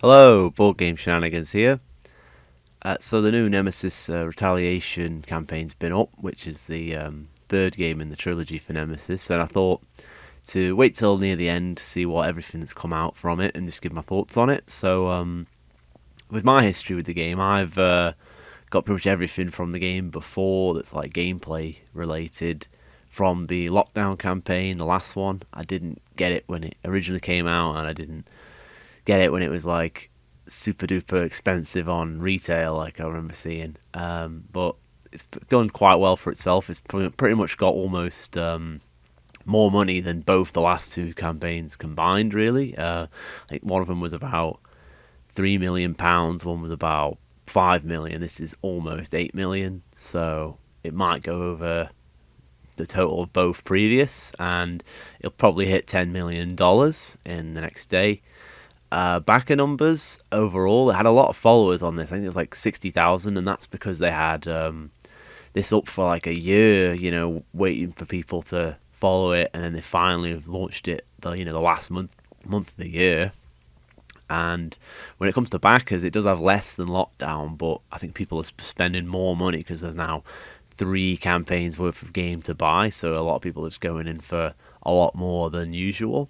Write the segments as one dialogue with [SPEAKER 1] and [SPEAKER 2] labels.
[SPEAKER 1] Hello, board game shenanigans here. So the new Nemesis Retaliation campaign's been up, which is the third game in the trilogy for Nemesis, and I thought to wait till near the end to see what everything that's come out from it and just give my thoughts on it. So with my history with the game, I've got pretty much everything from the game before that's like gameplay related. From the lockdown campaign, the last one, I didn't get it when it originally came out, and I didn't get it when it was like super duper expensive on retail, like I remember seeing. But it's done quite well for itself. It's pretty much got almost more money than both the last two campaigns combined. Really, I think one of them was about £3 million. One was about 5 million. This is almost 8 million. So it might go over the total of both previous, and it'll probably hit $10 million in the next day. Backer numbers overall, it had a lot of followers on this. I think it was like 60,000, and that's because they had this up for like a year, waiting for people to follow it, and then they finally launched it the last month of the year. And when it comes to backers, it does have less than lockdown, but I think people are spending more money because there's now three campaigns worth of game to buy, so a lot of people are just going in for a lot more than usual.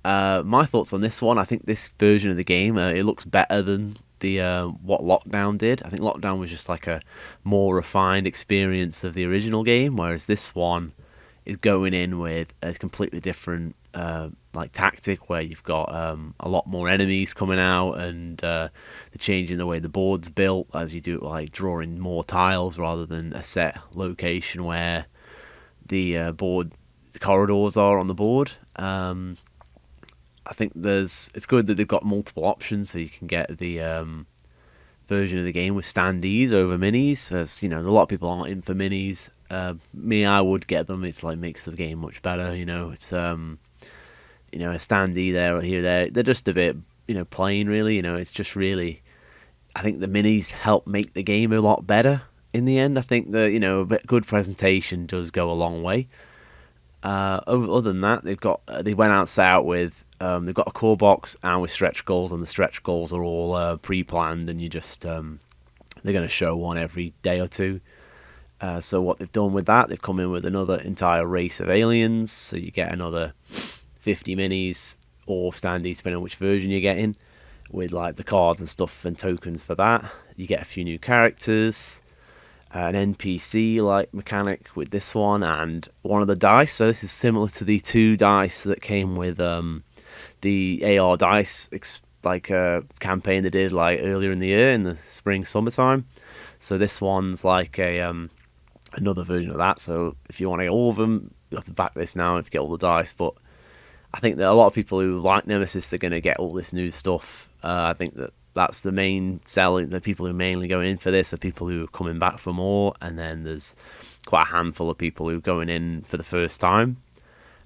[SPEAKER 1] My thoughts on this one: I think this version of the game it looks better than the what Lockdown did. I think Lockdown was just like a more refined experience of the original game, whereas this one is going in with a completely different like tactic, where you've got a lot more enemies coming out, and they're changing the way the board's built as you do it, like drawing more tiles rather than a set location where the board corridors are on the board. I think it's good that they've got multiple options, so you can get the version of the game with standees over minis. As a lot of people aren't in for minis. Me, I would get them. It's like makes the game much better. It's a standee there or here there. They're just a bit plain really. It's just really. I think the minis help make the game a lot better in the end. I think that a bit good presentation does go a long way. Other than that, they went out with they've got a core box and with stretch goals, and the stretch goals are all pre-planned, and you just they're going to show one every day or two. So what they've done with that, they've come in with another entire race of aliens, so you get another 50 minis or standees, depending on which version you're getting, with like the cards and stuff and tokens for that. You get a few new characters, an NPC like mechanic with this one, and one of the dice. So this is similar to the two dice that came with the AR dice campaign they did like earlier in the year in the spring summertime. So this one's like a another version of that. So if you want to get all of them, you have to back this now if you get all the dice. But I think that a lot of people who like Nemesis, they're going to get all this new stuff. I think that's the main selling. The people who are mainly going in for this are people who are coming back for more, and then there's quite a handful of people who are going in for the first time.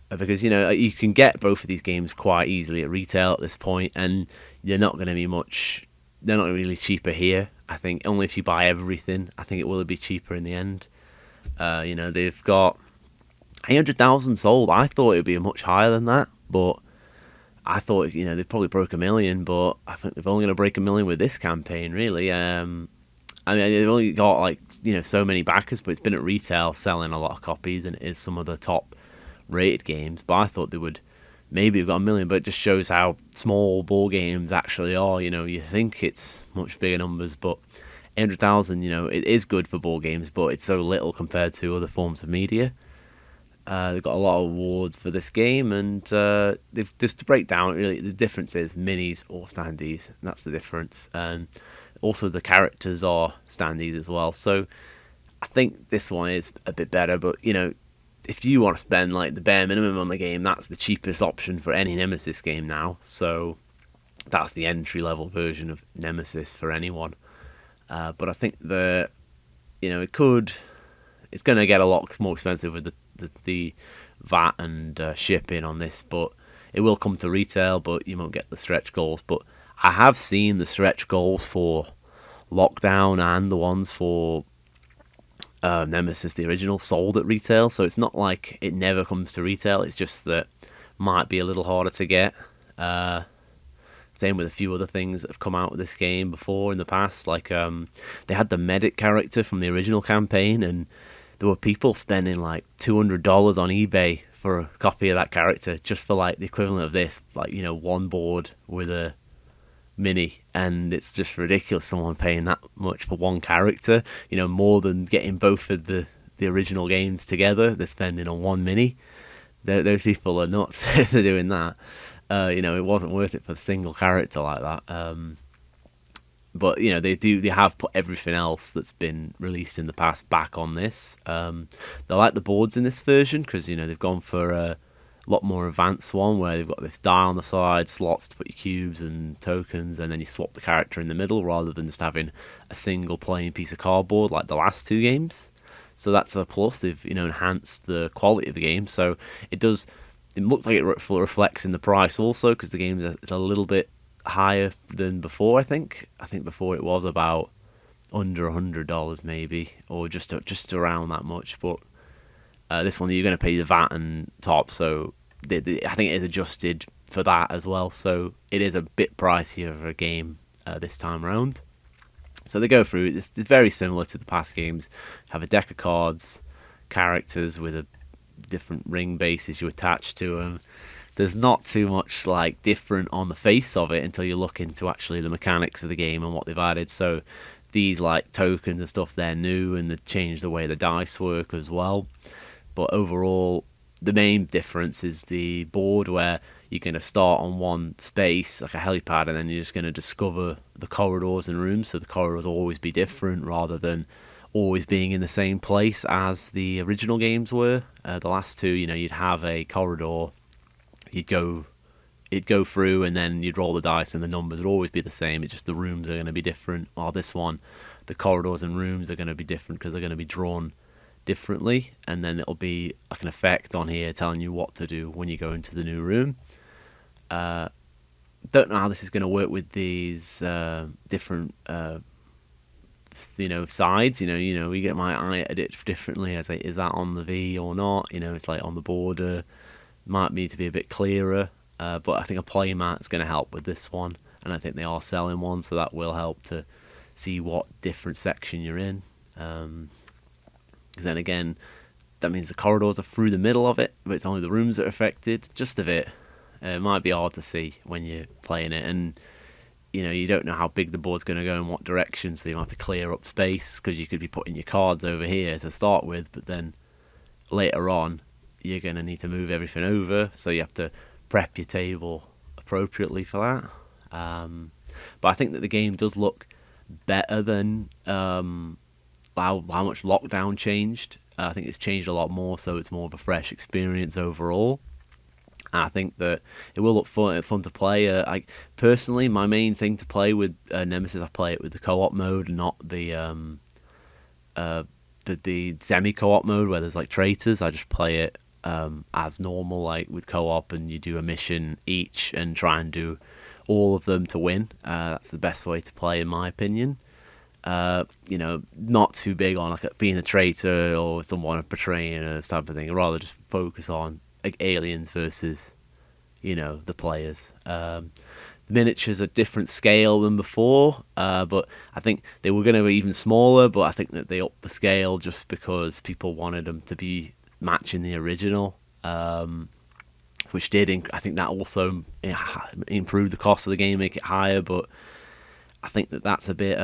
[SPEAKER 1] Because you can get both of these games quite easily at retail at this point, and they're not going to be much. They're not really cheaper here. I think only if you buy everything. I think it will be cheaper in the end. They've got 800,000 sold. I thought it would be much higher than that, but I thought they probably broke 1 million. But I think they're only going to break 1 million with this campaign. Really, I mean they've only got so many backers, but it's been at retail selling a lot of copies, and it is some of the top rated games. But I thought they would maybe have got 1 million, but it just shows how small board games actually are. You think it's much bigger numbers, but 800,000, it is good for board games, but it's so little compared to other forms of media. They've got a lot of awards for this game, and they've just to break down really the difference is minis or standees, and that's the difference. And also the characters are standees as well. So I think this one is a bit better, but if you want to spend like the bare minimum on the game, that's the cheapest option for any Nemesis game now. So that's the entry level version of Nemesis for anyone. But I think it's going to get a lot more expensive with the VAT and shipping on this, but it will come to retail, but you won't get the stretch goals. But I have seen the stretch goals for Lockdown and the ones for Nemesis, the original, sold at retail, so it's not like it never comes to retail. It's just that might be a little harder to get. Same with a few other things that have come out with this game before in the past. Like they had the medic character from the original campaign, and there were people spending like $200 on eBay for a copy of that character just for like the equivalent of this, like, you know, one board with a mini. And it's just ridiculous, someone paying that much for one character, you know, more than getting both of the original games together. They're spending on one mini. Those people are nuts. They're doing that. You know, it wasn't worth it for a single character like that. But you know, they have put everything else that's been released in the past back on this. They like the boards in this version because, you know, they've gone for a lot more advanced one where they've got this dial on the side, slots to put your cubes and tokens, and then you swap the character in the middle rather than just having a single plain piece of cardboard like the last two games. So that's a plus. They've, you know, enhanced the quality of the game. So it does. It looks like it reflects in the price also, because the game is a little bit higher than before. I think before it was about under $100 maybe, or just around that much. But this one you're going to pay the VAT and top, so I think it is adjusted for that as well. So it is a bit pricier of a game this time around. So they go through. It's very similar to the past games. Have a deck of cards, characters with a different ring bases you attach to them. There's not too much like different on the face of it until you look into actually the mechanics of the game and what they've added. So these like tokens and stuff, they're new, and they've changed the way the dice work as well. But overall, the main difference is the board, where you're going to start on one space, like a helipad, and then you're just going to discover the corridors and rooms. So the corridors will always be different rather than always being in the same place as the original games were. The last two, you know, you'd have a corridor, it'd go through, and then you'd roll the dice, and the numbers would always be the same. It's just the rooms are going to be different. While this one, the corridors and rooms are going to be different because they're going to be drawn differently, and then it'll be like an effect on here telling you what to do when you go into the new room. Don't know how this is going to work with these different you know, sides. You know, we get my eye at it differently. As like, is that on the V or not? You know, it's like on the border. Might need to be a bit clearer. But I think a play mat is going to help with this one, and I think they are selling one, so that will help to see what different section you're in. Because then again, that means the corridors are through the middle of it, but it's only the rooms that are affected. Just a bit. It might be hard to see when you're playing it, and you know, you don't know how big the board's going to go in what direction, so you have to clear up space, because you could be putting your cards over here to start with, but then later on you're going to need to move everything over, so you have to prep your table appropriately for that. But I think that the game does look better than how much Lockdown changed. I think it's changed a lot more, so it's more of a fresh experience overall. And I think that it will look fun to play. Personally, my main thing to play with Nemesis, I play it with the co-op mode, not the semi-co-op mode where there's like traitors. I just play it as normal, like with co-op, and you do a mission each and try and do all of them to win. That's the best way to play, in my opinion. You know, not too big on like being a traitor or someone betraying a type of thing. I'd rather just focus on like aliens versus, you know, the players. The miniatures are different scale than before, but I think they were going to be even smaller, but I think that they upped the scale just because people wanted them to be matching the original, which did. I think that also improved the cost of the game, make it higher, but I think that that's a bit,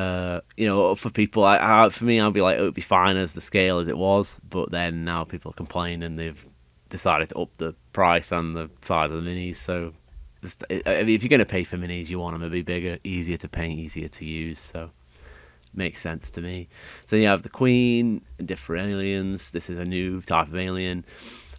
[SPEAKER 1] you know, for people. For me, I'd be like, it would be fine as the scale as it was, but then now people are complaining and they've decided to up the price and the size of the minis. So if you're going to pay for minis, you want them to be bigger, easier to paint, easier to use. So makes sense to me. So you have the Queen and different aliens. This is a new type of alien.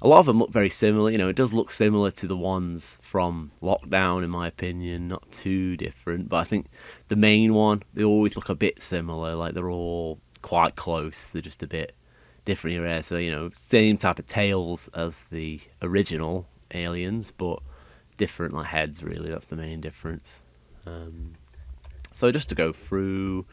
[SPEAKER 1] A lot of them look very similar. You know, it does look similar to the ones from Lockdown, in my opinion. Not too different, but I think the main one, they always look a bit similar. Like they're all quite close. They're just a bit different here. So, you know, same type of tails as the original aliens, but different like heads, really. That's the main difference. So just to go through,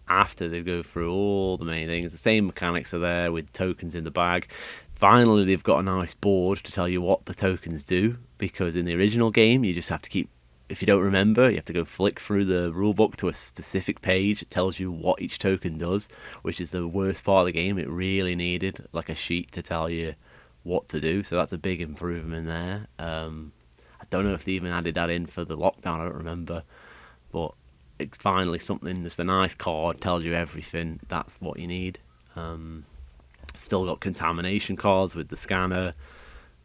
[SPEAKER 1] after they go through all the main things, the same mechanics are there with tokens in the bag. Finally, they've got a nice board to tell you what the tokens do, because in the original game, you just have to keep if you don't remember, you have to go flick through the rulebook to a specific page. It tells you what each token does, which is the worst part of the game. It really needed like a sheet to tell you what to do, so that's a big improvement there. I don't know if they even added that in for the lockdown, I don't remember, but it's finally something, just a nice card, tells you everything, that's what you need. Still got contamination cards with the scanner,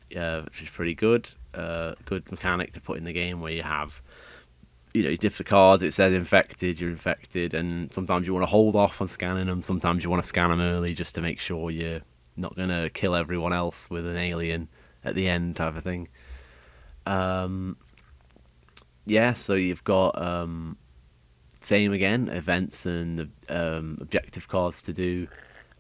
[SPEAKER 1] which is pretty good. Good mechanic to put in the game where you have, you diff the cards, it says infected, you're infected, and sometimes you want to hold off on scanning them, sometimes you want to scan them early just to make sure you're not going to kill everyone else with an alien at the end type of thing. So you've got same again, events and objective cards to do,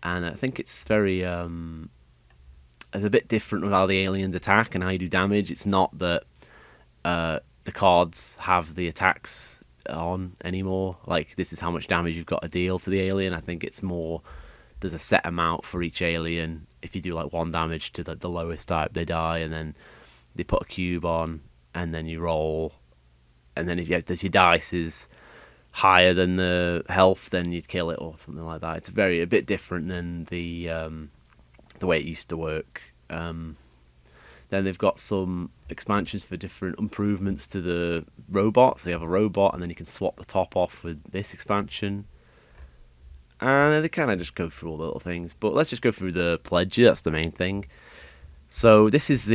[SPEAKER 1] and I think it's very it's a bit different with how the aliens attack and how you do damage. It's not that the cards have the attacks on anymore, like this is how much damage you've got to deal to the alien. I think it's more there's a set amount for each alien. If you do like 1 damage to the lowest type, they die, and then they put a cube on, and then you roll, and then if your dice is higher than the health, then you'd kill it or something like that. It's a bit different than the way it used to work. Then they've got some expansions for different improvements to the robot. So you have a robot, and then you can swap the top off with this expansion. And they kind of just go through all the little things. But let's just go through the pledge. That's the main thing. So this is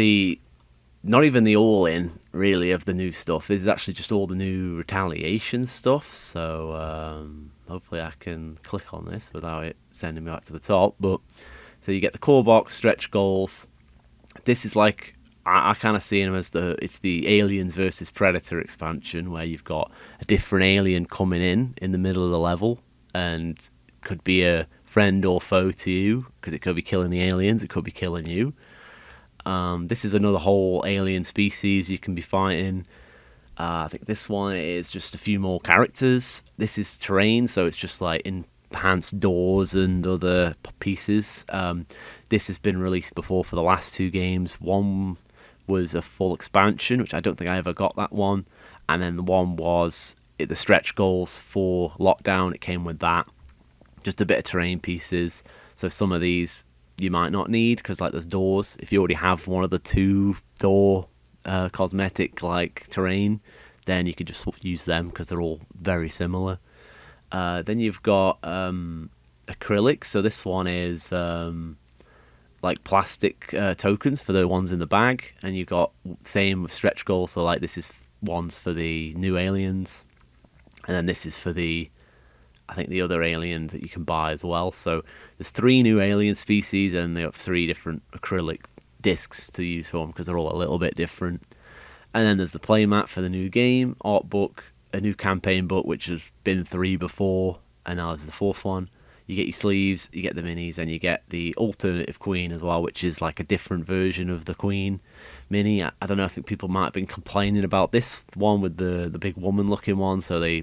[SPEAKER 1] not even the all-in, really, of the new stuff. This is actually just all the new Retaliation stuff. So hopefully I can click on this without it sending me back to the top. But so you get the core box, stretch goals. This is like, I kind of see them as it's the Aliens versus Predator expansion, where you've got a different alien coming in the middle of the level, and could be a friend or foe to you, because it could be killing the aliens, it could be killing you. This is another whole alien species you can be fighting. I think this one is just a few more characters. This is terrain, so it's just like enhanced doors and other pieces. This has been released before for the last 2 games. One was a full expansion, which I don't think I ever got that one. And then the one was the stretch goals for lockdown. It came with that. Just a bit of terrain pieces. So some of these you might not need, because like there's doors. If you already have one of the 2 door cosmetic like terrain, then you could just use them because they're all very similar. Then you've got acrylics. So this one is like plastic tokens for the ones in the bag, and you've got same with stretch goals. So like this is ones for the new aliens, and then this is for I think the other aliens that you can buy as well. So there's 3 new alien species, and they have 3 different acrylic discs to use for them, because they're all a little bit different. And then there's the playmat for the new game, art book, a new campaign book, which has been 3 before, and now this is the 4th one. You get your sleeves, you get the minis, and you get the alternative queen as well, which is like a different version of the queen mini. I don't know, I think people might have been complaining about this one with the big woman looking one, so they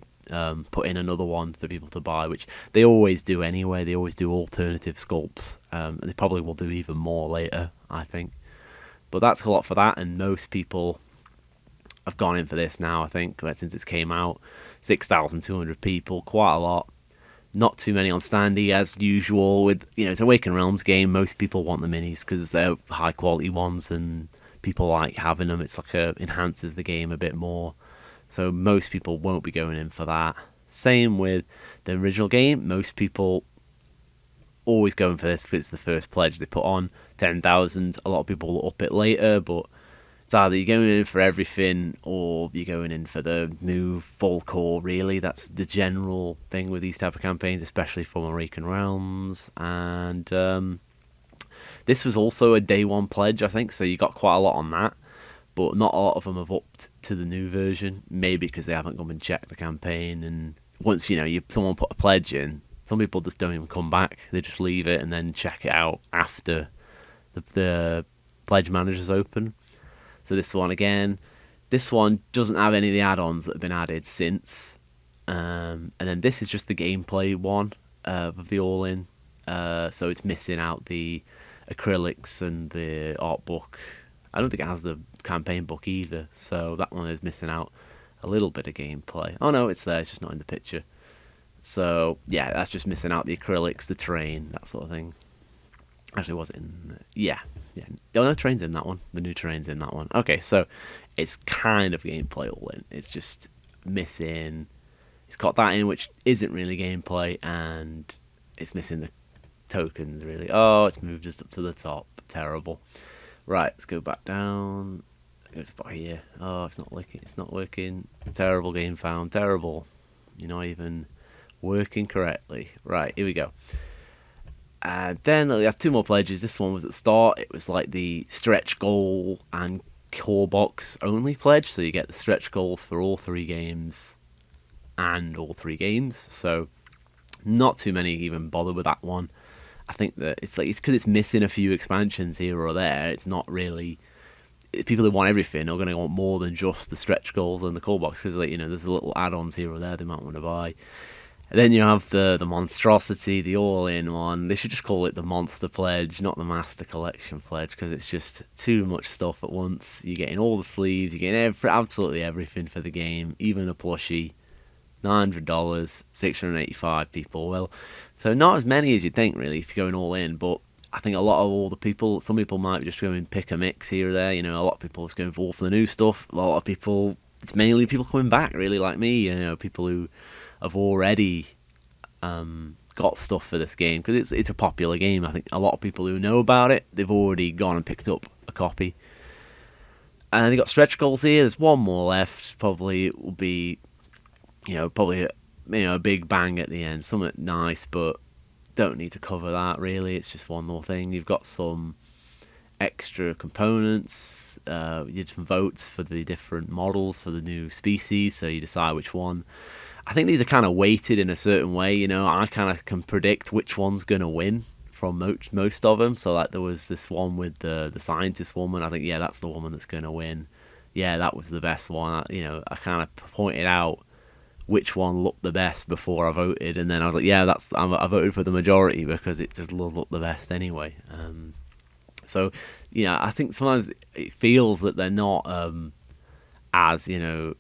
[SPEAKER 1] put in another one for people to buy, which they always do anyway. They always do alternative sculpts, and they probably will do even more later, I think. But that's a lot for that, and most people have gone in for this now, I think, since it came out. 6,200 people, quite a lot. Not too many on standee, as usual. With it's a Awakened Realms game, most people want the minis because they're high quality ones, and people like having them. It's like enhances the game a bit more. So most people won't be going in for that. Same with the original game. Most people always going for this because it's the first pledge they put on. 10,000. A lot of people will up it later, but it's either you're going in for everything or you're going in for the new full core, really. That's the general thing with these type of campaigns, especially from Awakened Realms. And this was also a day 1 pledge, I think, so you got quite a lot on that. But not a lot of them have upped to the new version, maybe because they haven't come and checked the campaign. And once someone put a pledge in, some people just don't even come back. They just leave it and then check it out after the pledge manager's open. So this one again, this one doesn't have any of the add-ons that have been added since. And then this is just the gameplay one of the all-in. So it's missing out the acrylics and the art book. I don't think it has the campaign book either, so that one is missing out. a little bit of gameplay. Oh no, it's there. It's just not in the picture. So yeah, that's just missing out the acrylics, the terrain, that sort of thing. Actually, was it in? Yeah, yeah. Oh no, terrain's in that one. The new terrain's in that one. Okay, so it's kind of gameplay all in. It's just missing. It's got that in, which isn't really gameplay, and it's missing the tokens. Really. Oh, it's moved us up to the top. Terrible. Right, let's go back down. It's about here. Oh, it's not working. It's not working. Terrible game found. Terrible. You're not even working correctly. Right, here we go. And then we have two more pledges. This one was at the start. It was like the stretch goal and core box only pledge. So you get the stretch goals for all three games and all three games. So not too many even bother with that one. I think that it's because it's missing a few expansions here or there. It's not really people who want everything are going to want more than just the stretch goals and the core box, because there's a little add-ons here or there they might want to buy. And then you have the monstrosity, the all-in one. They should just call it the Monster Pledge, not the Master Collection Pledge, because it's just too much stuff at once. You're getting all the sleeves, you're getting absolutely everything for the game, even a plushie. $900, 685 people. Well, so not as many as you'd think, really, if you're going all in, but I think a lot of all the people, some people might just go and pick a mix here or there. A lot of people are going for all for the new stuff. A lot of people, it's mainly people coming back, really, like me, people who have already got stuff for this game, because it's a popular game. I think a lot of people who know about it, they've already gone and picked up a copy. And they got stretch goals here. There's one more left. Probably it will be, probably a big bang at the end. Something nice, but don't need to cover that really. It's just one more thing. You've got some extra components. You did some votes for the different models for the new species, so you decide which one. I think these are kind of weighted in a certain way. I kind of can predict which one's going to win from most of them. So like there was this one with the scientist woman. I think, yeah, that's the woman that's going to win. Yeah, that was the best one. I kind of pointed out which one looked the best before I voted, and then I was like, yeah, I voted for the majority because it just looked the best anyway. So I think sometimes it feels that they're not as community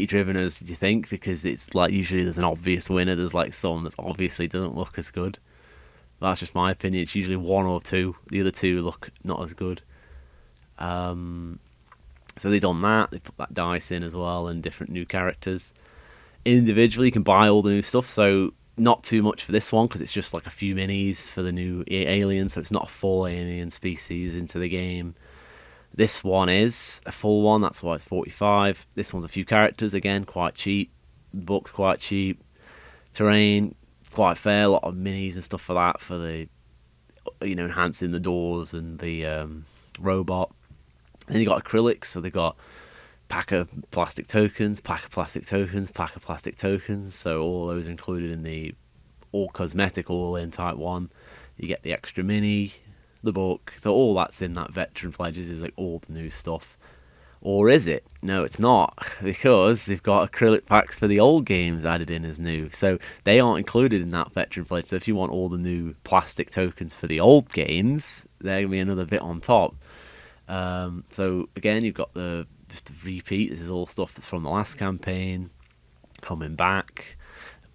[SPEAKER 1] driven as you think, because it's like usually there's an obvious winner. There's like some that obviously doesn't look as good. That's just my opinion. It's usually one or two. The other two look not as good. So they've done that. They put that dice in as well and different new characters. Individually, you can buy all the new stuff. So not too much for this one because it's just like a few minis for the new alien. So it's not a full alien species into the game. This one is a full one. That's why it's 45. This one's a few characters. Again, quite cheap. The book's quite cheap. Terrain, quite fair. A lot of minis and stuff for that. For the, enhancing the doors and the robot. And you got acrylics, so they got pack of plastic tokens, pack of plastic tokens, pack of plastic tokens. So all those are included in the all cosmetic, all in type one. You get the extra mini, the book. So all that's in that veteran pledges is like all the new stuff. Or is it? No, it's not, because they've got acrylic packs for the old games added in as new. So they aren't included in that veteran pledge. So if you want all the new plastic tokens for the old games, they're going to be another bit on top. So again, you've got just a repeat. This is all stuff that's from the last campaign coming back.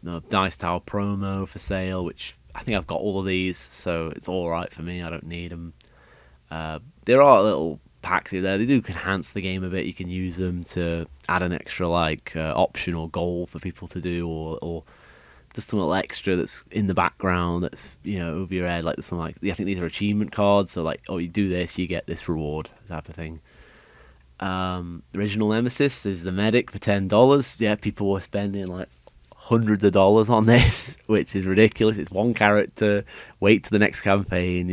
[SPEAKER 1] The Dice Tower promo for sale, which I think I've got all of these, so it's all right for me. I don't need them. There are little packs here there. They do enhance the game a bit. You can use them to add an extra option or goal for people to do, or just some little extra that's in the background that's over your head. Like there's some I think these are achievement cards. So you do this, you get this reward type of thing. Original Nemesis is the medic for $10. Yeah, people were spending like hundreds of dollars on this, which is ridiculous. It's one character. Wait to the next campaign.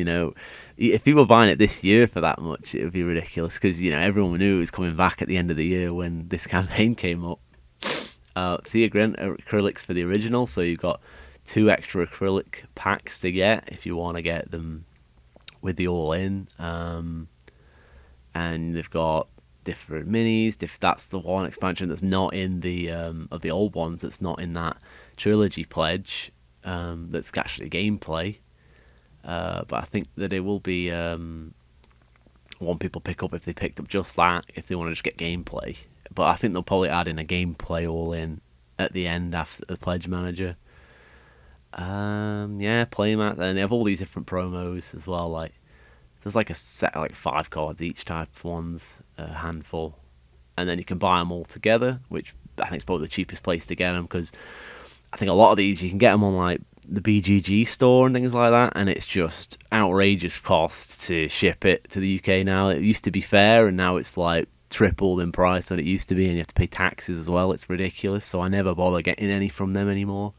[SPEAKER 1] If people were buying it this year for that much, it would be ridiculous, because everyone knew it was coming back at the end of the year when this campaign came up. See again, acrylics for the original, so you've got 2 extra acrylic packs to get if you want to get them with the all-in, and they've got different minis. That's the one expansion that's not in the of the old ones, that's not in that trilogy pledge, that's actually gameplay, but I think that it will be one people pick up if they picked up just that, if they want to just get gameplay. but I think they'll probably add in a gameplay all in at the end after the pledge manager. Yeah, playmat, and they have all these different promos as well. Like there's like a set of like 5 cards each type of ones, a handful, and then you can buy them all together, which I think is probably the cheapest place to get them, because I think a lot of these you can get them on like the BGG store and things like that, and it's just outrageous cost to ship it to the UK now. It used to be fair, and now it's like tripled in price than it used to be, and you have to pay taxes as well. It's ridiculous, so I never bother getting any from them anymore,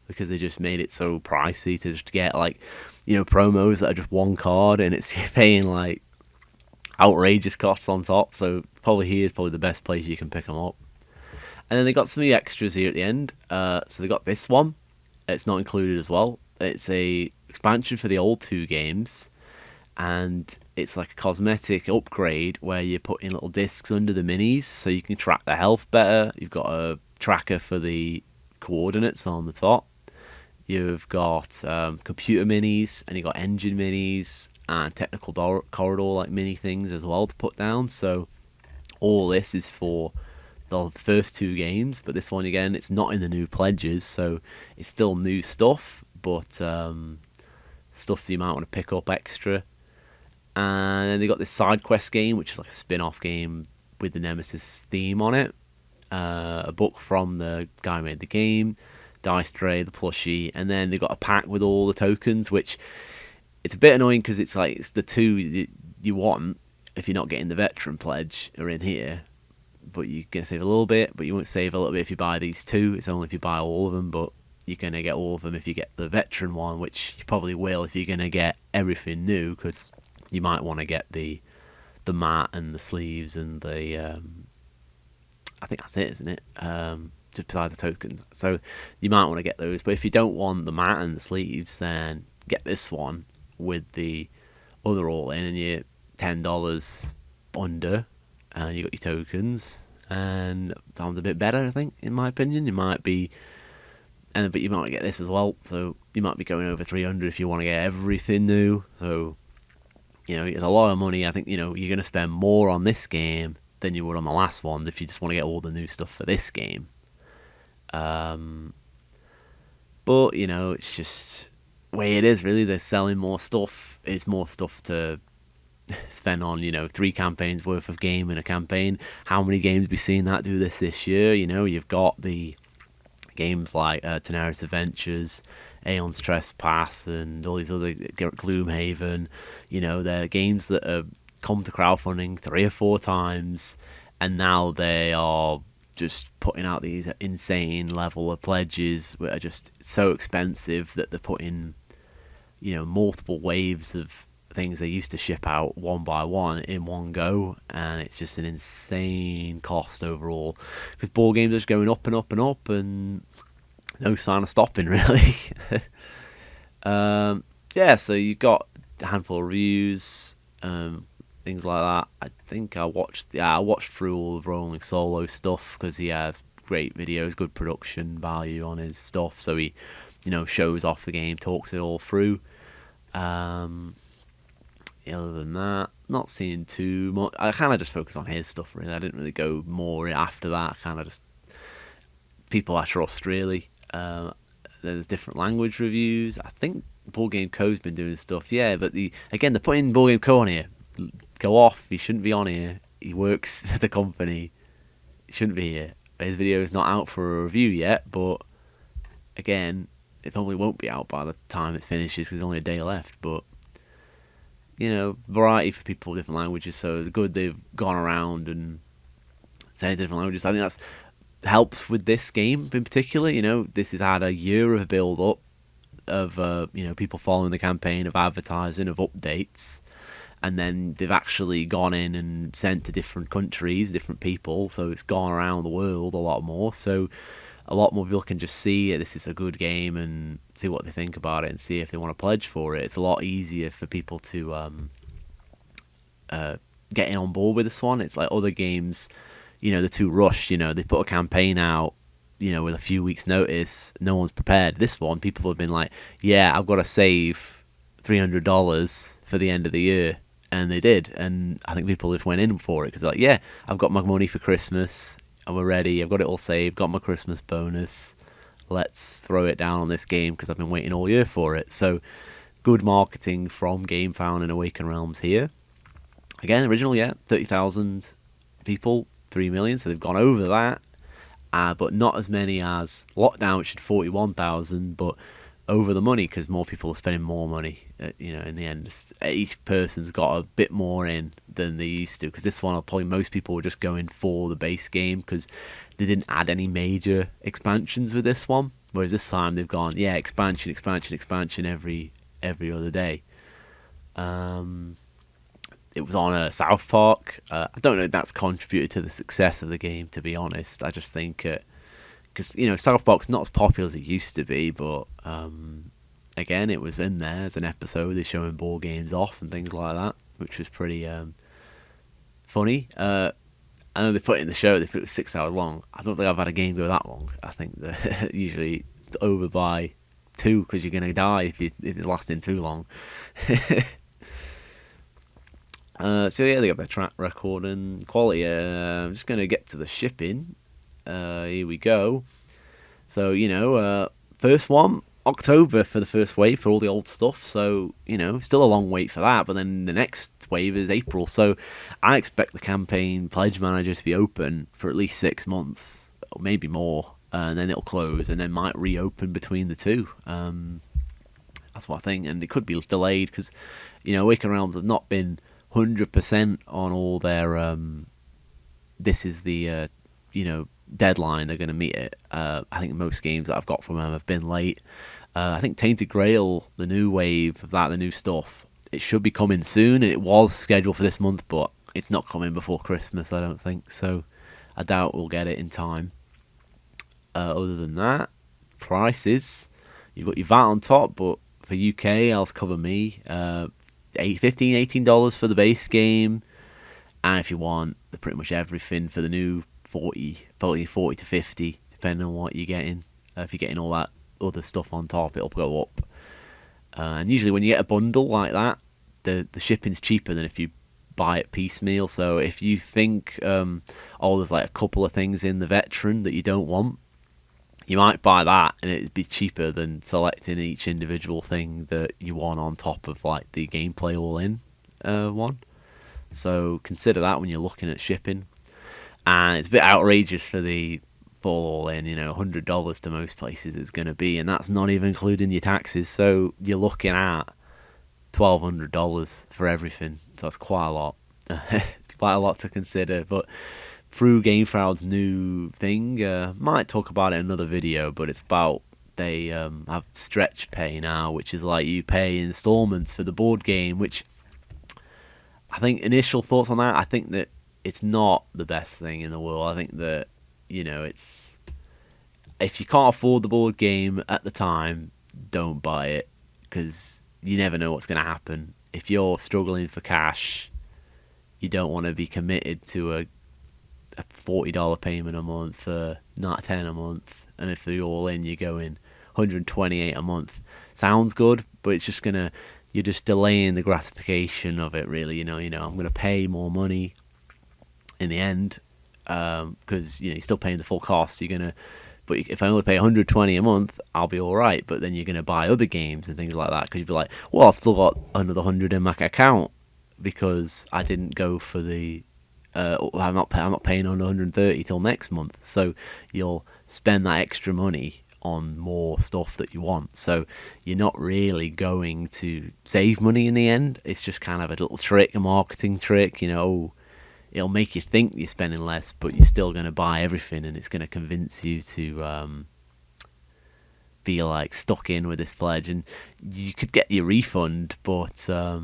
[SPEAKER 1] because they just made it so pricey to just get like, promos that are just 1 card, and it's you're paying like outrageous costs on top. So probably here is probably the best place you can pick them up. And then they got some new extras here at the end. So they got this one. It's not included as well. It's a expansion for the old 2 games, and it's like a cosmetic upgrade where you put in little discs under the minis so you can track the health better. You've got a tracker for the coordinates on the top. You've got computer minis, and you've got engine minis and technical corridor like mini things as well to put down. So all this is for the first 2 games, but this one again, it's not in the new pledges, so it's still new stuff, but stuff that you might want to pick up extra. And then they got this side quest game, which is like a spin-off game with the Nemesis theme on it. A book from the guy who made the game, dice tray, the plushie, and then they got a pack with all the tokens, which it's a bit annoying because it's like it's the 2 you want if you're not getting the veteran pledge are in here, but you're going to save a little bit, but you won't save a little bit if you buy these 2. It's only if you buy all of them, but you're going to get all of them if you get the veteran one, which you probably will if you're going to get everything new, because you might want to get the mat and the sleeves and the I think that's it, isn't it? Just besides the tokens. So you might want to get those, but if you don't want the mat and the sleeves, then get this one with the other all in, and you're $10 under, and you got your tokens, and sounds a bit better, I think, in my opinion. You might be, but you might get this as well, so you might be going over 300 if you want to get everything new. So it's a lot of money. I think you're going to spend more on this game than you would on the last one if you just want to get all the new stuff for this game. But it's just the way it is, really. They're selling more stuff. It's more stuff to spend on 3 campaigns worth of game in a campaign. How many games have we seen that do this year? You've got the games like Tenaris Adventures, Aeon's Trespass, and all these other Gloomhaven. They're games that have come to crowdfunding 3 or 4 times, and now they are just putting out these insane level of pledges that are just so expensive that they're putting multiple waves of things they used to ship out one by one in one go, and it's just an insane cost overall, because board games are just going up and up and up, and no sign of stopping, really. So you got a handful of reviews, things like that. I think I watched through all of Rolling Solo stuff, because he has great videos, good production value on his stuff, so he shows off the game, talks it all through. Other than that, not seeing too much. I kind of just focus on his stuff, really. I didn't really go more after that. Kind of just people I trust, really. There's different language reviews. I think Board Game Co's been doing stuff, yeah. But they're putting Board Game Co on here. Go off. He shouldn't be on here. He works for the company. He shouldn't be here. His video is not out for a review yet, but again, it probably won't be out by the time it finishes, because there's only a day left. But variety for people with different languages, so the good they've gone around and saying different languages. I think that's helps with this game in particular. This has had a year of build up of people following the campaign, of advertising, of updates, and then they've actually gone in and sent to different countries, different people, so it's gone around the world a lot more. So a lot more people can just see this is a good game and see what they think about it, and see if they want to pledge for it. It's a lot easier for people to get in on board with this one. It's like other games, they're too rushed. They put a campaign out, with a few weeks' notice. No one's prepared. This one, people have been like, yeah, I've got to save $300 for the end of the year, And they did, and I think people just went in for it because they're like, yeah, I've got my money for Christmas, and we're ready, I've got it all saved, got my Christmas bonus, let's throw it down on this game because I've been waiting all year for it. So good marketing from GameFound and Awaken Realms here. Again, original, yeah, 30,000 people, 3 million, so they've gone over that, but not as many as Lockdown, which had 41,000, but over the money because more people are spending more money. In the end, each person's got a bit more in than they used to, because this one, probably most people were just going for the base game because they didn't add any major expansions with this one. Whereas this time they've gone, yeah, expansion every other day. It was on South Park. I don't know if that's contributed to the success of the game, to be honest. I just think because South Park's not as popular as it used to be, but again, it was in there as an episode. They're showing board games off and things like that, which was pretty funny. I know they put it in the show. They put it was 6 hours long. I don't think I've had a game go that long. I think that usually it's over by 2 because you're gonna die if it's lasting too long. So yeah, they got their track record and quality. I'm just gonna get to the shipping. Here we go. So first one, October for the first wave for all the old stuff. So still a long wait for that. But then the next wave is April. So I expect the campaign pledge manager to be open for at least 6 months, or maybe more, and then it'll close, and then might reopen between the two. That's what I think, and it could be delayed because Awaken Realms have not been 100% on all their. This is the deadline, they're going to meet it. I think most games that I've got from them have been late. I think Tainted Grail, the new wave of that, the new stuff, it should be coming soon. It was scheduled for this month, but it's not coming before Christmas, I don't think. So I doubt we'll get it in time. Other than that, prices, you've got your VAT on top, but for UK, I'll cover me. $18 for the base game, and if you want pretty much everything for the new 40 to 50, depending on what you're getting. If you're getting all that other stuff on top, it'll go up. And usually when you get a bundle like that, the shipping's cheaper than if you buy it piecemeal. So if you think there's like a couple of things in the veteran that you don't want, you might buy that and it'd be cheaper than selecting each individual thing that you want on top of like the gameplay all-in one. So consider that when you're looking at shipping. And it's a bit outrageous for the full all-in, $100 to most places it's going to be, and that's not even including your taxes. So you're looking at $1,200 for everything. So that's quite a lot. Quite a lot to consider, but through GameFound's new thing, might talk about it in another video, but it's about they have stretch pay now, which is like you pay installments for the board game, which I think initial thoughts on that, I think that it's not the best thing in the world. I think that, it's if you can't afford the board game at the time, don't buy it, because you never know what's going to happen. If you're struggling for cash, you don't want to be committed to a $40 payment a month, not $10 a month, and if you're all in, you're going $128 a month. Sounds good, but it's just you're just delaying the gratification of it. Really, I'm gonna pay more money in the end, because you're still paying the full cost. But if I only pay $120 a month, I'll be all right. But then you're gonna buy other games and things like that, because you'll be like, well, I've still got another $100 in my account because I didn't go for the. I'm not paying on $130 till next month, so you'll spend that extra money on more stuff that you want. So you're not really going to save money in the end. It's just kind of a little trick, a marketing trick. It'll make you think you're spending less, but you're still going to buy everything, and it's going to convince you to be like stuck in with this pledge. And you could get your refund, but at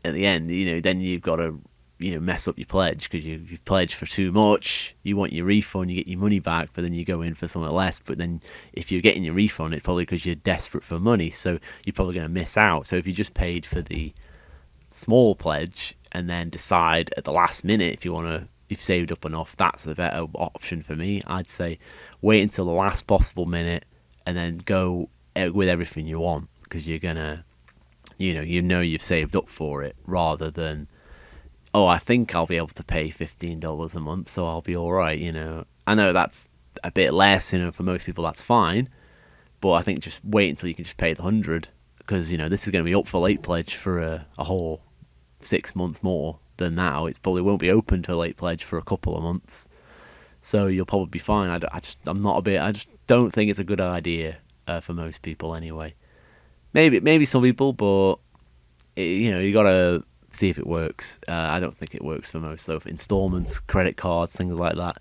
[SPEAKER 1] the end, then you've got to mess up your pledge because you've pledged for too much. You want your refund, you get your money back, but then you go in for something less. But then if you're getting your refund, it's probably because you're desperate for money, so you're probably going to miss out. So if you just paid for the small pledge and then decide at the last minute if you've saved up enough, that's the better option for me. I'd say wait until the last possible minute and then go with everything you want, because you're gonna you know you've saved up for it, rather than, oh, I think I'll be able to pay $15 a month, so I'll be all right. I know that's a bit less. For most people that's fine, but I think just wait until you can just pay the 100, because this is going to be up for late pledge for a whole 6 months more than now. It probably won't be open to late pledge for a couple of months, so you'll probably be fine. I just don't think it's a good idea for most people anyway. Maybe some people, but you gotta see if it works. I don't think it works for most though. Installments, credit cards, things like that.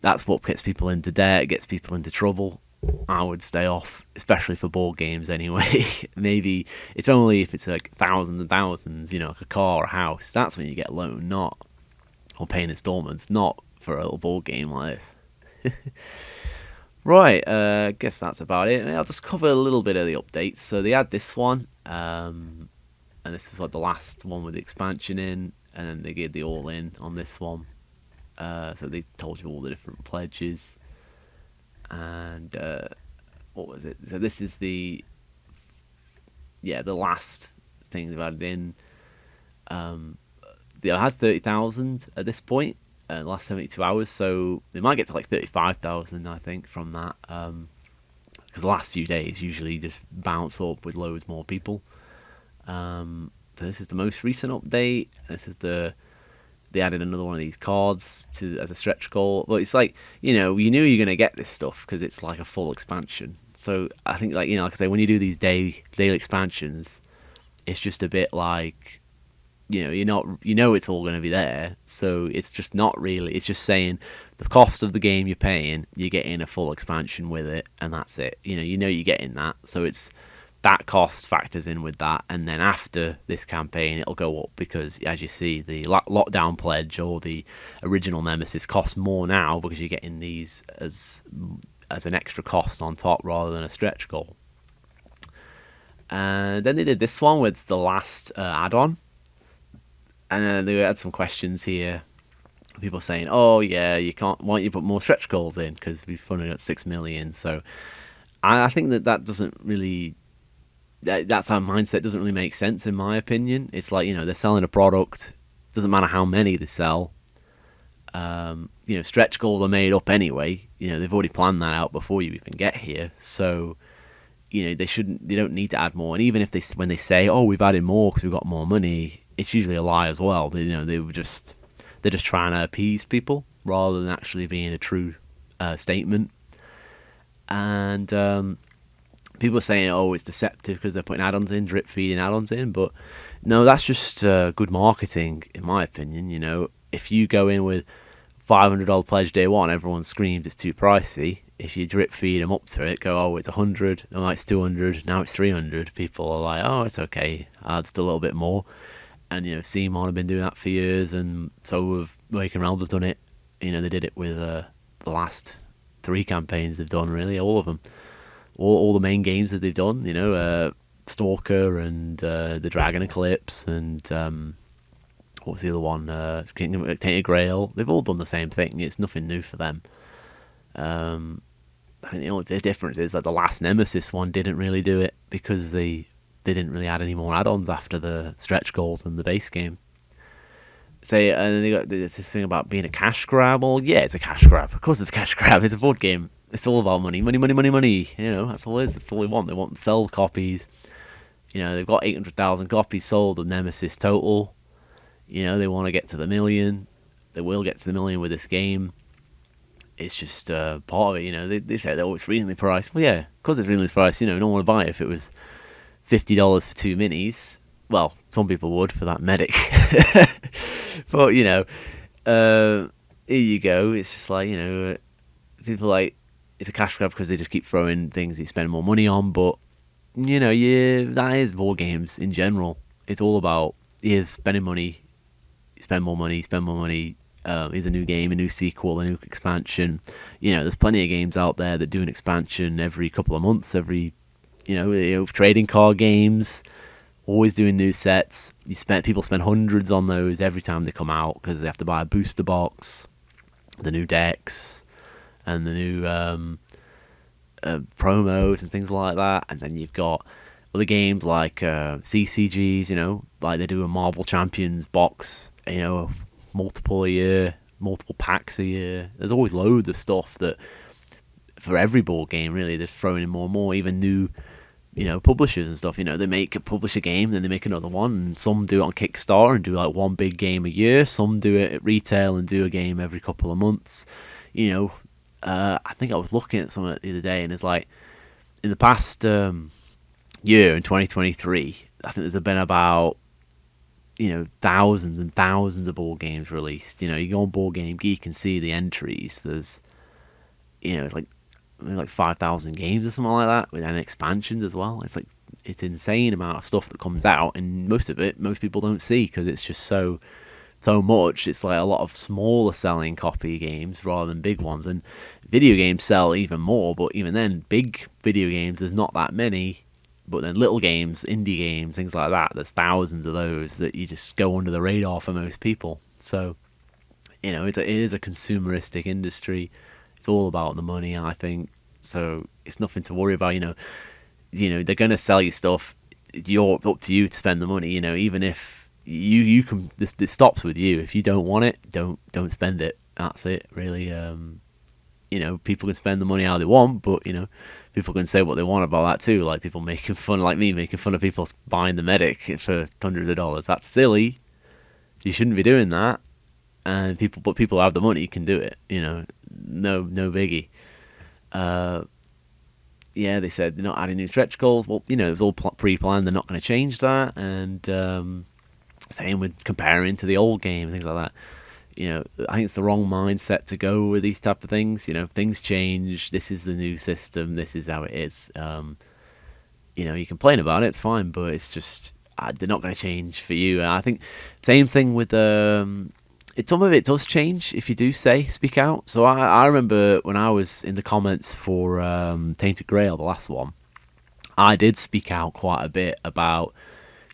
[SPEAKER 1] That's what gets people into debt, gets people into trouble. I would stay off, especially for board games anyway. Maybe it's only if it's like thousands and thousands, like a car or a house. That's when you get a loan, not or paying installments, not for a little board game like this. Right, I guess that's about it. I'll just cover a little bit of the updates. So they had this one, and this was like the last one with the expansion in, and then they gave the all-in on this one. So they told you all the different pledges, and what was it? So this is the last thing they've added in. They had 30,000 at this point. The last 72 hours, so they might get to like 35,000, I think, from that, because the last few days usually just bounce up with loads more people. So this is the most recent update. They added another one of these cards as a stretch goal, but it's like, you knew you're gonna get this stuff because it's like a full expansion. So I think, like I say, when you do these daily expansions, it's just a bit like, it's all going to be there, so it's just not really. It's just saying the cost of the game you're paying, you're getting a full expansion with it, and that's it. You're getting that, so it's that cost factors in with that, and then after this campaign, it'll go up because, as you see, the lockdown pledge or the original Nemesis costs more now because you're getting these as an extra cost on top rather than a stretch goal. And then they did this one with the last add-on. And they had some questions here. People saying, "Oh yeah, you can't. Why don't you put more stretch goals in? Because we've funded at 6 million." So I think that doesn't really. That's our mindset. Doesn't really make sense in my opinion. It's like, they're selling a product. Doesn't matter how many they sell. Stretch goals are made up anyway. They've already planned that out before you even get here. So they don't need to add more. And even if when they say, "Oh, we've added more because we've got more money," it's usually a lie as well. They're just trying to appease people rather than actually being a true statement. And people are saying, "Oh, it's deceptive because they're putting add-ons in, drip feeding add-ons in," but no, that's just good marketing, in my opinion. If you go in with $500 pledge day one, everyone screams it's too pricey. If you drip feed them up to it, go, "Oh, it's 100, oh, it's 200, now it's 300. People are like, "Oh, it's okay, just a little bit more." And CMON have been doing that for years, and so have Waking Realms have done it. They did it with the last 3 campaigns they've done, really, all of them, all the main games that they've done. Stalker and the Dragon Eclipse and what was the other one? Kingdom Tainted Grail. They've all done the same thing. It's nothing new for them. I think the difference is that the last Nemesis one didn't really do it because they didn't really add any more add-ons after the stretch goals and the base game. And then they got this thing about being a cash grab. Well, yeah, it's a cash grab. Of course it's a cash grab. It's a board game. It's all about money. Money, money, money, money. That's all it is. That's all they want. They want to sell copies. They've got 800,000 copies sold of Nemesis total. They want to get to the million. They will get to the million with this game. It's just part of it. They say, "Oh, it's reasonably priced." Well, yeah, because it's reasonably priced. No one would buy it if it was $50 for 2 minis. Well, some people would for that medic. But here you go. It's just like, people like, it's a cash grab because they just keep throwing things you spend more money on. But that is board games in general. It's all about, here's spending money, spend more money, spend more money. Here's a new game, a new sequel, a new expansion. There's plenty of games out there that do an expansion every couple of months, every trading card games, always doing new sets. People spend hundreds on those every time they come out because they have to buy a booster box, the new decks, and the new promos and things like that. And then you've got other games like CCGs, like they do a Marvel Champions box, multiple a year, multiple packs a year. There's always loads of stuff that for every board game really they're throwing in more and more. Even new publishers and stuff, they publish a game, then they make another one, and some do it on Kickstarter and do like one big game a year, some do it at retail and do a game every couple of months. I think I was looking at some the other day, and it's like in the past year in 2023, I think there's been about thousands and thousands of board games released. You go on Board Game Geek and see the entries. There's it's like 5,000 games or something like that, with then expansions as well. It's insane amount of stuff that comes out, and most of it most people don't see because it's just so much. It's like a lot of smaller selling copy games rather than big ones, and video games sell even more, but even then big video games there's not that many. But then little games, indie games, things like that, there's thousands of those that you just go under the radar for most people. So it is a consumeristic industry. It's all about the money, I think. So it's nothing to worry about. They're gonna sell you stuff. You're up to you to spend the money. Even if you can, this stops with you. If you don't want it, don't spend it. That's it, really. People can spend the money how they want, but people can say what they want about that too. Like people making fun, like me making fun of people buying the Medic for hundreds of dollars. That's silly. You shouldn't be doing that. And people who have the money can do it. No biggie. They said they're not adding new stretch goals. Well, it was all pre-planned. They're not going to change that. And same with comparing to the old game and things like that. I think it's the wrong mindset to go with these type of things. Things change. This is the new system. This is how it is. You complain about it, it's fine, but it's just they're not going to change for you. And I think same thing with some of it does change if you do speak out. So I remember when I was in the comments for Tainted Grail, the last one, I did speak out quite a bit about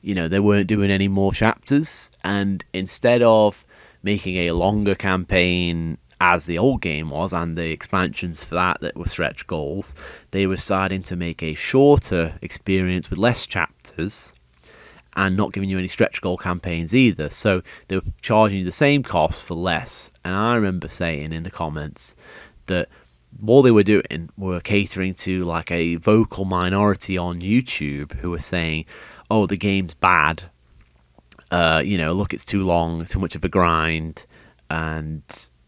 [SPEAKER 1] they weren't doing any more chapters, and instead of making a longer campaign as the old game was, and the expansions for that were stretch goals, they were deciding to make a shorter experience with less chapters and not giving you any stretch goal campaigns either. So they were charging you the same cost for less. And I remember saying in the comments that all they were doing were catering to like a vocal minority on YouTube who were saying, oh, the game's bad. Look, it's too long, too much of a grind, and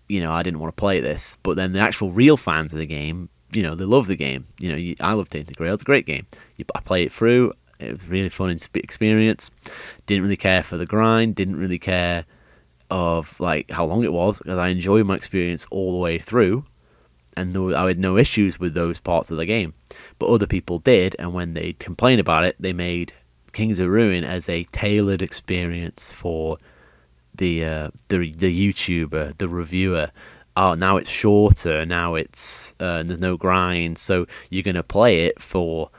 [SPEAKER 1] I didn't want to play this. But then the actual real fans of the game, they love the game. I love Tainted Grail. It's a great game. I play it through. It was a really fun experience. Didn't really care for the grind. Didn't really care of like how long it was, because I enjoyed my experience all the way through, and I had no issues with those parts of the game. But other people did, and when they complained about it, they made Kings of Ruin as a tailored experience for the YouTuber, the reviewer. Oh, now it's shorter. Now it's there's no grind, so you're gonna play it for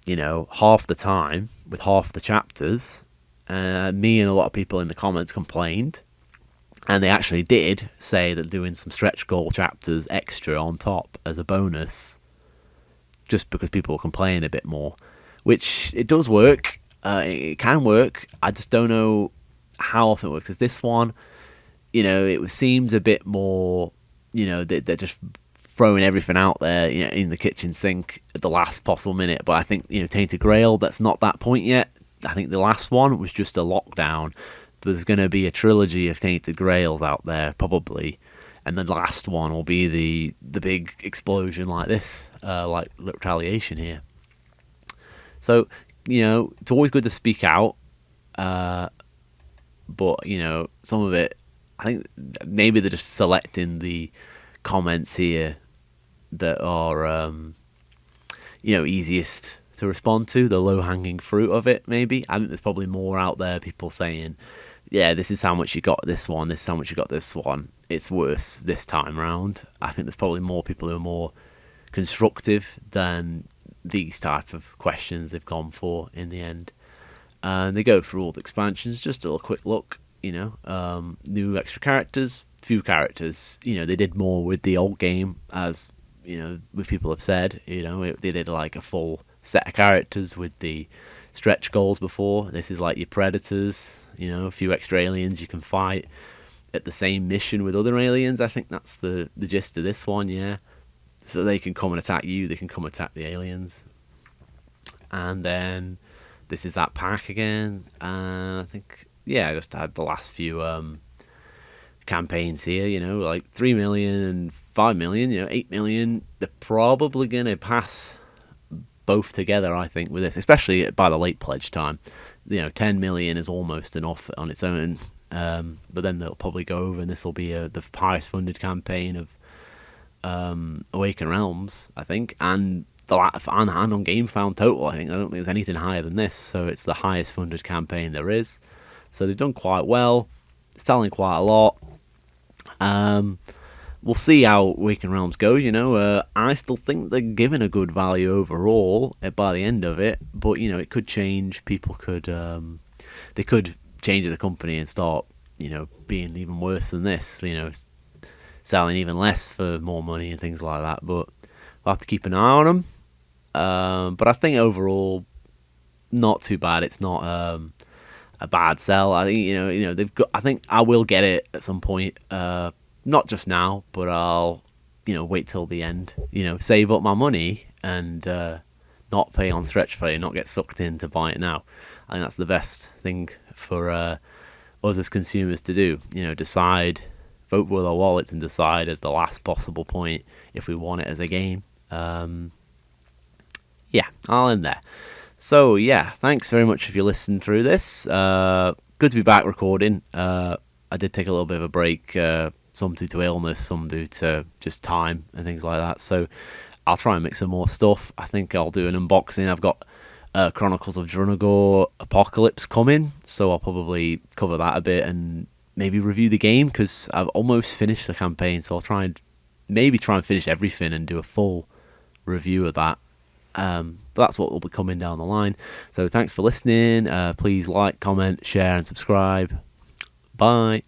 [SPEAKER 1] half the time with half the chapters. Me and a lot of people in the comments complained, and they actually did say that doing some stretch goal chapters extra on top as a bonus, just because people were complaining a bit more. Which it does work. It can work. I just don't know how often it works. Because this one, it seems a bit more, they're just throwing everything out there, in the kitchen sink at the last possible minute. But I think, Tainted Grail, that's not that point yet. I think the last one was just a lockdown. There's going to be a trilogy of Tainted Grails out there, probably. And the last one will be the big explosion like this, like Retaliation here. So, it's always good to speak out, but, some of it, I think maybe they're just selecting the comments here that are, easiest to respond to, the low-hanging fruit of it, maybe. I think there's probably more out there, people saying, yeah, this is how much you got this one, this is how much you got this one, it's worse this time round. I think there's probably more people who are more constructive than these type of questions they've gone for in the end. And they go through all the expansions, just a little quick look, new extra characters, few characters. They did more with the old game, as with people have said. They did like a full set of characters with the stretch goals before. This is like your predators, a few extra aliens you can fight at the same mission with other aliens. I think that's the gist of this one, yeah. So they can come and attack you, they can come attack the aliens. And then this is that pack again. And I think, I just had the last few campaigns here, like 3 million and 5 million, 8 million. They're probably going to pass both together, I think, with this, especially by the late pledge time. 10 million is almost enough on its own. But then they'll probably go over, and this will be the highest funded campaign of Awakened Realms, I think, and on GameFound total. I don't think there's anything higher than this, so it's the highest funded campaign there is. So they've done quite well. It's selling quite a lot. We'll see how Awakened Realms goes. I still think they're giving a good value overall by the end of it, but it could change. People could they could change the company and start being even worse than this. Selling even less for more money and things like that. But we'll have to keep an eye on them. But I think overall, not too bad. It's not a bad sell. I think they've got. I think I will get it at some point. Not just now, but I'll wait till the end. Save up my money and not pay on stretch pay, not get sucked in to buy it now. I think that's the best thing for us as consumers to do. Decide, vote with our wallets, and decide as the last possible point if we want it as a game. I'll end there. So thanks very much if you listened through this. Good to be back recording. I did take a little bit of a break, some due to illness, some due to just time and things like that. So I'll try and mix some more stuff. I think I'll do an unboxing. I've got Chronicles of Drunagor Apocalypse coming, so I'll probably cover that a bit and maybe review the game, because I've almost finished the campaign, so I'll try and finish everything and do a full review of that. But that's what will be coming down the line. So thanks for listening. Please like, comment, share and subscribe. Bye.